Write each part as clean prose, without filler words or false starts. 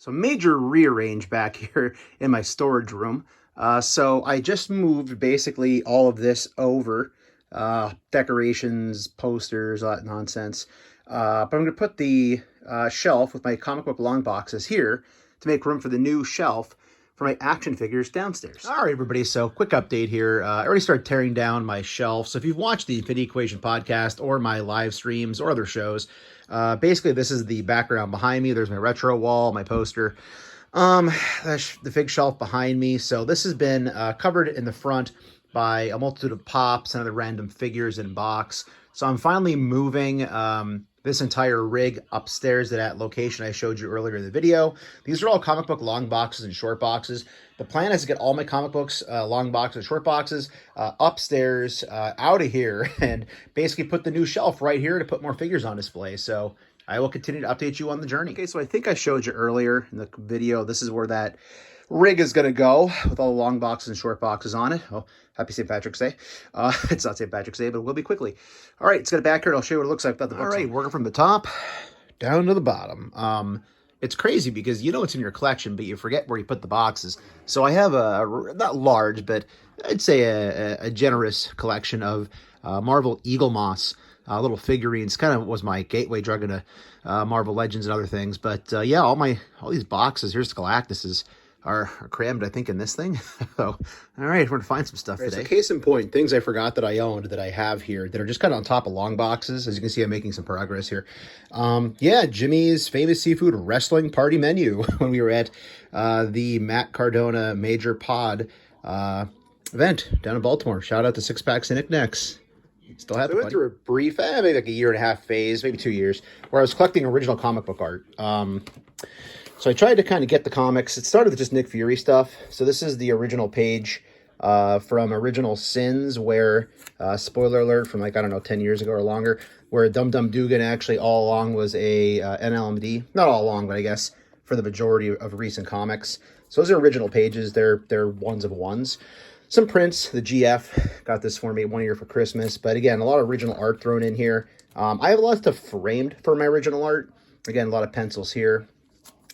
So major rearrange back here in my storage room. So I just moved basically all of this over, decorations, posters, all that nonsense. But I'm going to put the shelf with my comic book long boxes here to make room for the new shelf for my action figures downstairs. All right, everybody, so quick update here. I already started tearing down my shelf. So if you've watched the Infinity Equation podcast or my live streams or other shows, basically this is the background behind me. There's my retro wall, my poster, the big shelf behind me. So this has been covered in the front by a multitude of pops and other random figures in box. So I'm finally moving this entire rig upstairs to that location I showed you earlier in the video. These are all comic book long boxes and short boxes. The plan is to get all my comic books, long boxes and short boxes, upstairs, out of here, and basically put the new shelf right here to put more figures on display. So I will continue to update you on the journey. Okay, so I think I showed you earlier in the video, this is where that rig is going to go with all the long boxes and short boxes on it. Oh, happy St. Patrick's Day. It's not St. Patrick's Day, but it will be quickly. All right, let's get it back here. I'll show you what it looks like without the books. All right, working from the top down to the bottom. It's crazy because you know it's in your collection, but you forget where you put the boxes. So I have a, not large, but I'd say a generous collection of Marvel Eagle Moss little figurines. Kind of was my gateway drug into Marvel Legends and other things. But yeah, all these boxes, here's the Galactuses, are crammed, I think, in this thing. So, all right, we're going to find some stuff today. So case in point, things I forgot that I owned that I have here that are just kind of on top of long boxes. As you can see, I'm making some progress here. Yeah, Jimmy's Famous Seafood Wrestling Party Menu when we were at the Matt Cardona Major Pod event down in Baltimore. Shout out to Six Packs and Knickknacks. Still have it. I went through a brief, maybe like a year and a half phase, maybe 2 years, where I was collecting original comic book art. So I tried to kind of get the comics. It started with just Nick Fury stuff. So this is the original page from Original Sins, where, spoiler alert, from like, I don't know, 10 years ago or longer, where Dum Dum Dugan actually all along was a NLMD. Not all along, but I guess for the majority of recent comics. So those are original pages. They're ones of ones. Some prints. The GF got this for me 1 year for Christmas. But again, a lot of original art thrown in here. I have a lot of stuff framed for my original art. Again, a lot of pencils here.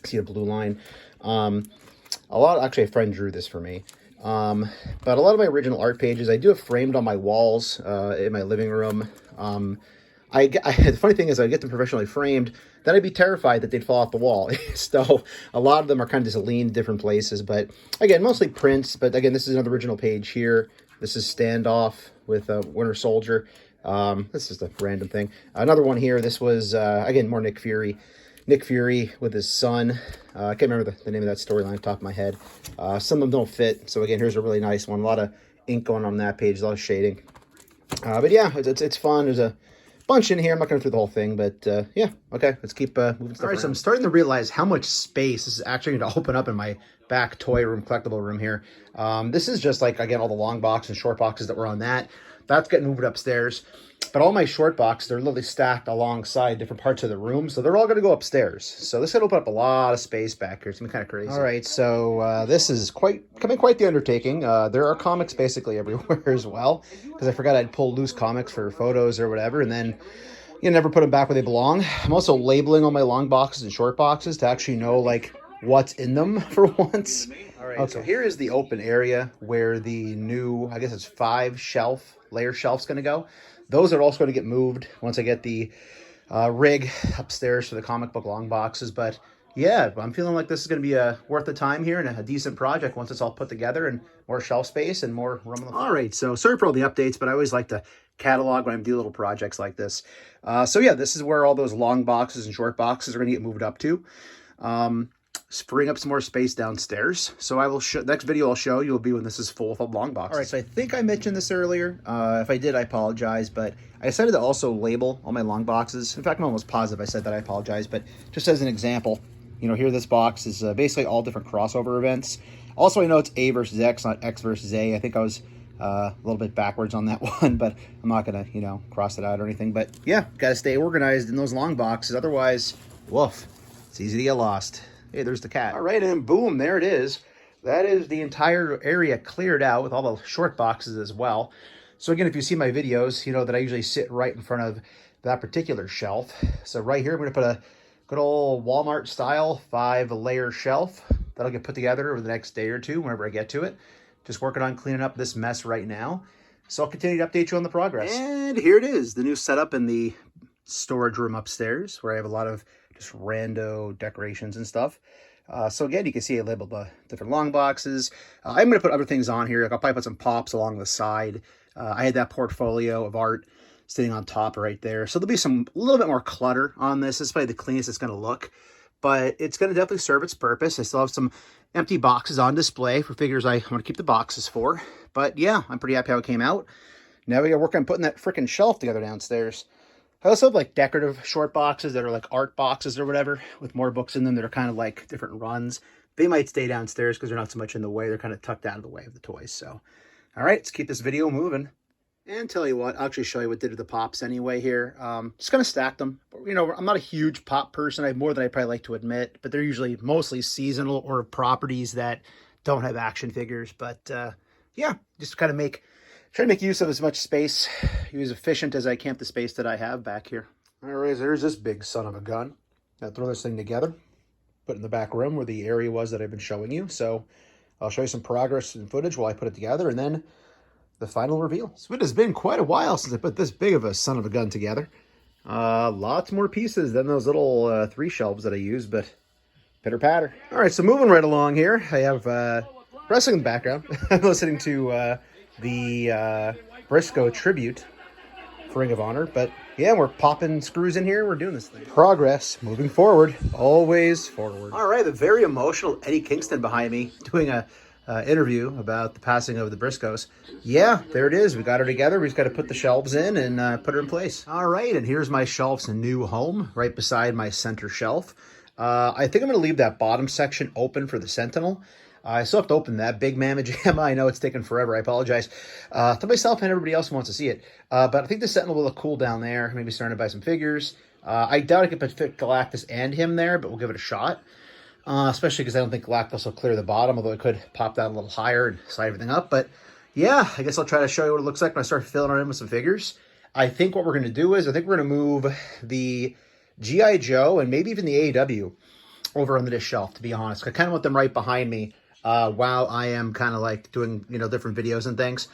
See a blue line. Actually, a friend drew this for me. But a lot of my original art pages, I do have framed on my walls in my living room. The funny thing is, I get them professionally framed, then I'd be terrified that they'd fall off the wall. So a lot of them are kind of just leaned different places. But again, mostly prints. But again, this is another original page here. This is Standoff with Winter Soldier. This is a random thing. Another one here. This was, again, more Nick Fury. Nick Fury with his son. I can't remember the name of that storyline off the top of my head. Some of them don't fit. So again, here's a really nice one. A lot of ink going on that page, a lot of shading. But yeah, it's fun. There's a bunch in here. I'm not going through the whole thing, but yeah. Okay, let's keep moving stuff. All right, so I'm starting to realize how much space this is actually going to open up in my back toy room, collectible room here. This is just like, again, all the long boxes and short boxes that were on that. That's getting moved upstairs. But all my short boxes, they're literally stacked alongside different parts of the room. So they're all going to go upstairs. So this is going to open up a lot of space back here. It's going to be kind of crazy. All right, so this is becoming quite the undertaking. There are comics basically everywhere as well. Because I forgot I'd pull loose comics for photos or whatever. And then you never put them back where they belong. I'm also labeling all my long boxes and short boxes to actually know like what's in them for once. All right, okay. So here is the open area where the new, I guess it's 5 layer shelf's going to go. Those are also going to get moved once I get the rig upstairs for the comic book long boxes. But yeah, I'm feeling like this is going to be worth the time here and a decent project once it's all put together and more shelf space and more room on the floor. All right, so sorry for all the updates, but I always like to catalog when I do little projects like this. So yeah, this is where all those long boxes and short boxes are going to get moved up to. Freeing up some more space downstairs. So I will next video I'll show you will be when this is full of long boxes. All right, so I think I mentioned this earlier. If I did, I apologize, but I decided to also label all my long boxes. In fact, I'm almost positive I said that. I apologize, but just as an example, you know, here this box is basically all different crossover events. Also, I know it's A versus X, not X versus A. I think I was a little bit backwards on that one, but I'm not gonna, you know, cross it out or anything. But yeah, gotta stay organized in those long boxes. Otherwise, woof, it's easy to get lost. Hey, there's the cat. All right, and boom, there it is. That is the entire area cleared out with all the short boxes as well. So again, if you see my videos, you know that I usually sit right in front of that particular shelf. So right here, I'm going to put a Good old Walmart style 5-layer shelf. That'll get put together over the next day or two whenever I get to it. Just working on cleaning up this mess right now. So I'll continue to update you on the progress. And here it is, the new setup in the storage room upstairs, where I have a lot of just rando decorations and stuff. So again, you can see I labeled the different long boxes. I'm going to put other things on here. Like I'll probably put some pops along the side. I had that portfolio of art sitting on top right there. So there'll be a little bit more clutter on this. This is probably the cleanest it's going to look, but it's going to definitely serve its purpose. I still have some empty boxes on display for figures I want to keep the boxes for. But yeah, I'm pretty happy how it came out. Now we got to work on putting that freaking shelf together downstairs. I also have like decorative short boxes that are like art boxes or whatever with more books in them that are kind of like different runs. They might stay downstairs because they're not so much in the way. They're kind of tucked out of the way of the toys. So, all right, let's keep this video moving. And tell you what, I'll actually show you what did to the pops anyway here. Just going to stack them. You know, I'm not a huge pop person. I have more than I probably like to admit, but they're usually mostly seasonal or properties that don't have action figures. But yeah, just kind of try to make use of as much space, be as efficient as I can with the space that I have back here. All right, there's this big son of a gun. I'll throw this thing together, put it in the back room where the area was that I've been showing you. So I'll show you some progress and footage while I put it together, and then the final reveal. So it has been quite a while since I put this big of a son of a gun together. Lots more pieces than those little 3 shelves that I used, but pitter patter. All right, so moving right along here, I have wrestling in the background. I'm listening to the Briscoe tribute for Ring of Honor, but yeah, we're popping screws in here. We're doing this thing. Progress, moving forward, always forward. All right, the very emotional Eddie Kingston behind me doing a interview about the passing of the Briscoes. Yeah, there it is. We got her together. We just got to put the shelves in and put her in place. All right, and here's my shelf's new home right beside my center shelf. I think I'm going to leave that bottom section open for the Sentinel. I still have to open that big mamma jamma. I know it's taken forever. I apologize to myself and everybody else who wants to see it. But I think the Sentinel will look cool down there. Maybe starting to buy some figures. I doubt I could fit Galactus and him there, but we'll give it a shot. Especially because I don't think Galactus will clear the bottom, although it could pop down a little higher and slide everything up. But yeah, I guess I'll try to show you what it looks like when I start filling it in with some figures. I think what we're going to do is, I think we're going to move the G.I. Joe and maybe even the AEW over onto this shelf, to be honest. I kind of want them right behind me while I am kind of like doing, you know, different videos and things.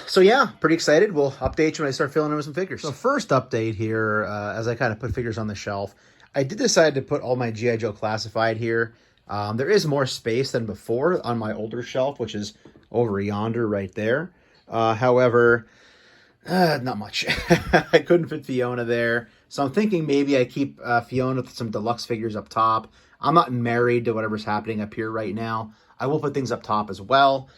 So yeah, pretty excited. We'll update you when I start filling in with some figures. So first update here, as I kind of put figures on the shelf, I did decide to put all my G.I. Joe Classified here. There is more space than before on my older shelf, which is over yonder right there. However, not much. I couldn't fit Fiona there. So I'm thinking maybe I keep Fiona with some deluxe figures up top. I'm not married to whatever's happening up here right now. I will put things up top as well.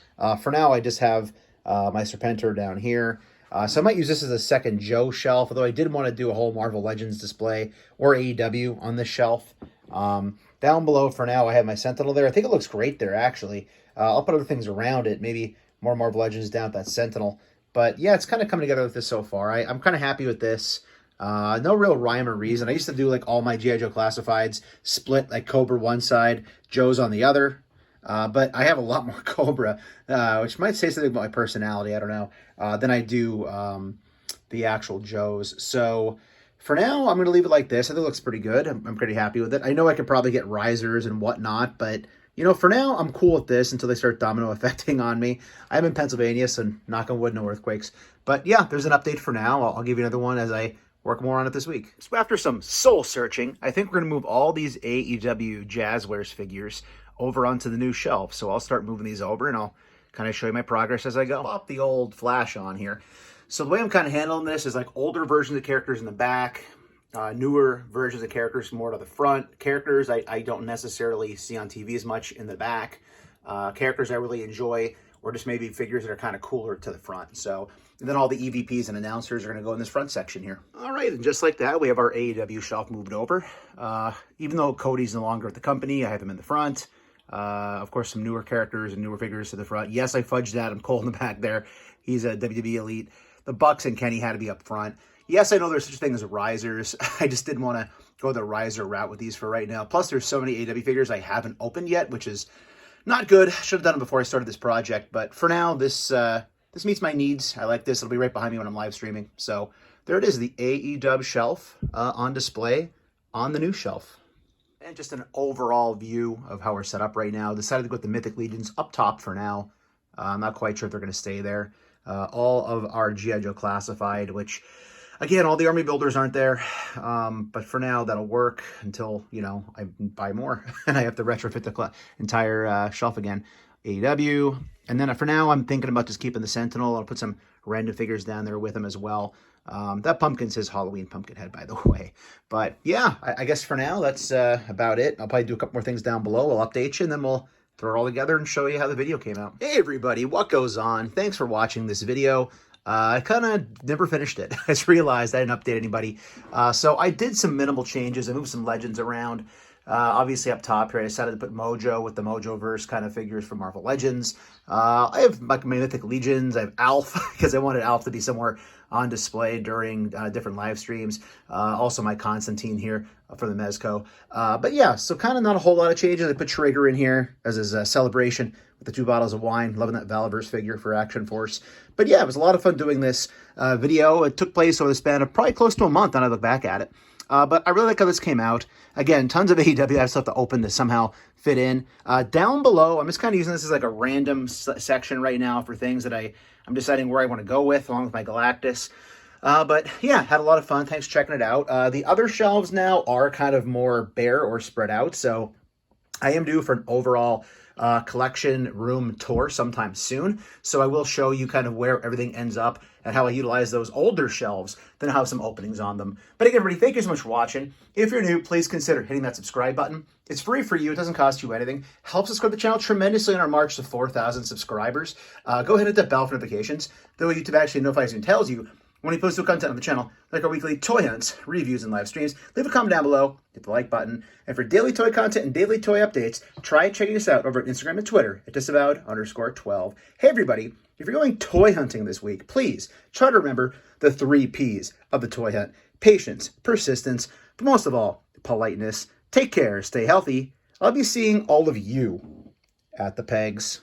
For now, I just have my Serpentor down here. So I might use this as a second Joe shelf, although I did want to do a whole Marvel Legends display or AEW on this shelf. Down below for now, I have my Sentinel there. I think it looks great there, actually. I'll put other things around it, maybe more Marvel Legends down at that Sentinel. But yeah, it's kind of coming together with this so far. I'm kind of happy with this. No real rhyme or reason. I used to do like all my G.I. Joe Classifieds, split like Cobra one side, Joe's on the other. But I have a lot more Cobra, which might say something about my personality, I don't know, than I do the actual Joes. So for now, I'm going to leave it like this. I think it looks pretty good. I'm pretty happy with it. I know I could probably get risers and whatnot, but, you know, for now, I'm cool with this until they start domino affecting on me. I'm in Pennsylvania, so knock on wood, no earthquakes. But yeah, there's an update for now. I'll give you another one as I work more on it this week. So after some soul searching, I think we're going to move all these AEW Jazzwares figures over onto the new shelf. So I'll start moving these over and I'll kind of show you my progress as I go. Pop the old flash on here. So the way I'm kind of handling this is like older versions of characters in the back, newer versions of characters more to the front. Characters I don't necessarily see on TV as much in the back. Characters I really enjoy, or just maybe figures that are kind of cooler to the front. So, and then all the EVPs and announcers are going to go in this front section here. All right, and just like that, we have our AEW shelf moved over. Even though Cody's no longer at the company, I have him in the front. Of course, some newer characters and newer figures to the front. Yes, I fudged Adam Cole in the back there. He's a WWE Elite. The Bucks and Kenny had to be up front. Yes, I know there's such a thing as risers. I just didn't want to go the riser route with these for right now. Plus, there's so many AEW figures I haven't opened yet, which is not good. Should have done it before I started this project. But for now, this meets my needs. I like this. It'll be right behind me when I'm live streaming. So there it is, the AEW shelf on display. on the new shelf. And just an overall view of how we're set up right now. Decided to go with the Mythic Legions up top for now. I'm not quite sure if they're going to stay there. All of our G.I. Joe Classified, which, again, all the army builders aren't there. But for now, that'll work until, you know, I buy more and I have to retrofit the entire shelf again. AEW. And then for now, I'm thinking about just keeping the Sentinel. I'll put some random figures down there with him as well. That pumpkin's his Halloween pumpkin head, by the way. But yeah, I guess for now, that's about it. I'll probably do a couple more things down below. I'll update you, and then we'll throw it all together and show you how the video came out. Hey, everybody, what goes on? Thanks for watching this video. I kind of never finished it. I just realized I didn't update anybody. So I did some minimal changes. I moved some legends around. Obviously up top here, I decided to put Mojo with the Mojo-verse kind of figures from Marvel Legends. I have my Mythic Legions. I have Alf, because I wanted Alf to be somewhere on display during different live streams. Also my Constantine here for the Mezco. But yeah, so kind of not a whole lot of changes. I put Traeger in here as his celebration with the 2 bottles of wine. Loving that Valaverse figure for Action Force. But yeah, it was a lot of fun doing this video. It took place over the span of probably close to a month when I look back at it. But I really like how this came out. Again, tons of AEW. I have stuff to open to somehow fit in. Down below, I'm just kind of using this as like a random section right now for things that I'm deciding where I want to go with, along with my Galactus. But yeah, had a lot of fun. Thanks for checking it out. The other shelves now are kind of more bare or spread out. So I am due for an overall collection room tour sometime soon. So I will show you kind of where everything ends up and how I utilize those older shelves, then I'll have some openings on them. But again, everybody, thank you so much for watching. If you're new, please consider hitting that subscribe button. It's free for you. It doesn't cost you anything. Helps us grow the channel tremendously on our march to 4,000 subscribers. Go ahead and hit that bell for notifications. That way YouTube actually notifies you and tells you when we post new content on the channel, like our weekly toy hunts, reviews, and live streams. Leave a comment down below, hit the like button. And for daily toy content and daily toy updates, try checking us out over at Instagram and Twitter at Disavowed_12. Hey everybody, if you're going toy hunting this week, please try to remember the 3 Ps of the toy hunt. Patience, persistence, but most of all, politeness. Take care, stay healthy. I'll be seeing all of you at the pegs.